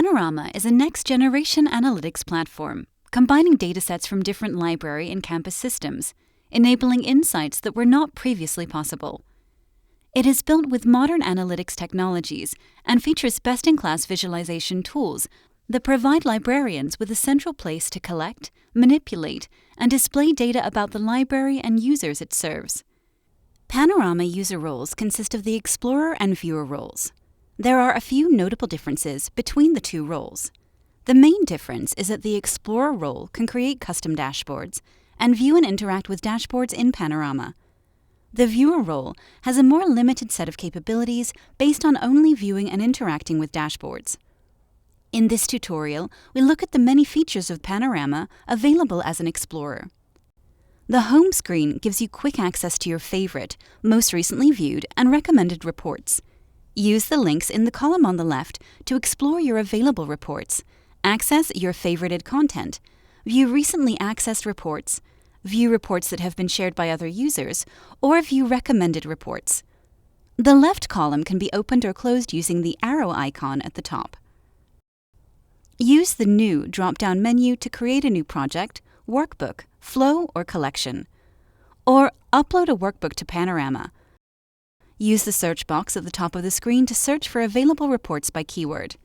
Panorama is a next-generation analytics platform, combining datasets from different library and campus systems, enabling insights that were not previously possible. It is built with modern analytics technologies and features best-in-class visualization tools that provide librarians with a central place to collect, manipulate, and display data about the library and users it serves. Panorama user roles consist of the Explorer and Viewer roles. There are a few notable differences between the two roles. The main difference is that the Explorer role can create custom dashboards and view and interact with dashboards in Panorama. The Viewer role has a more limited set of capabilities based on only viewing and interacting with dashboards. In this tutorial, we look at the many features of Panorama available as an Explorer. The home screen gives you quick access to your favorite, most recently viewed, and recommended reports. Use the links in the column on the left to explore your available reports, access your favorited content, view recently accessed reports, view reports that have been shared by other users, or view recommended reports. The left column can be opened or closed using the arrow icon at the top. Use the New drop-down menu to create a new project, workbook, flow, or collection. Or upload a workbook to Panorama. Use the search box at the top of the screen to search for available reports by keyword.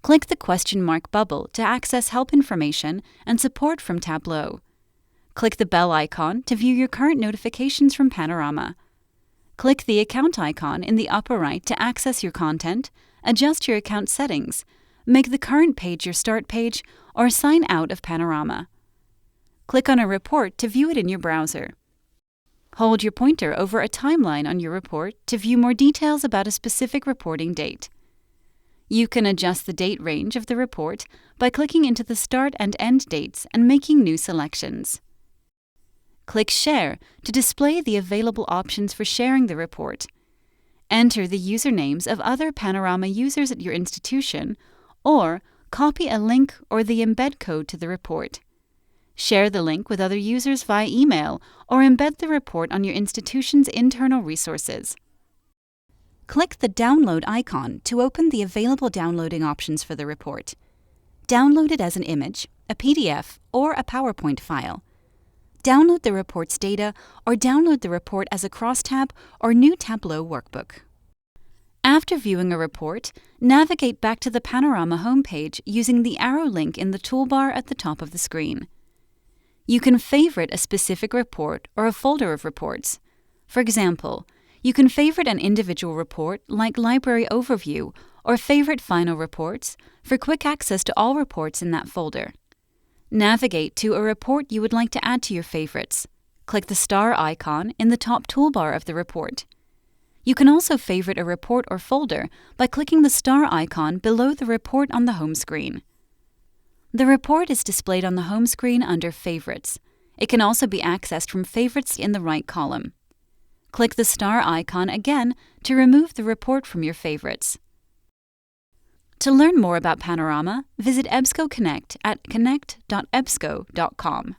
Click the question mark bubble to access help information and support from Tableau. Click the bell icon to view your current notifications from Panorama. Click the account icon in the upper right to access your content, adjust your account settings, make the current page your start page, or sign out of Panorama. Click on a report to view it in your browser. Hold your pointer over a timeline on your report to view more details about a specific reporting date. You can adjust the date range of the report by clicking into the start and end dates and making new selections. Click Share to display the available options for sharing the report. Enter the usernames of other Panorama users at your institution, or copy a link or the embed code to the report. Share the link with other users via email or embed the report on your institution's internal resources. Click the Download icon to open the available downloading options for the report. Download it as an image, a PDF, or a PowerPoint file. Download the report's data or download the report as a crosstab or new Tableau workbook. After viewing a report, navigate back to the Panorama homepage using the arrow link in the toolbar at the top of the screen. You can favorite a specific report or a folder of reports. For example, you can favorite an individual report like Library Overview or favorite Final Reports for quick access to all reports in that folder. Navigate to a report you would like to add to your favorites. Click the star icon in the top toolbar of the report. You can also favorite a report or folder by clicking the star icon below the report on the home screen. The report is displayed on the home screen under Favorites. It can also be accessed from Favorites in the right column. Click the star icon again to remove the report from your favorites. To learn more about Panorama, visit EBSCO Connect at connect.ebsco.com.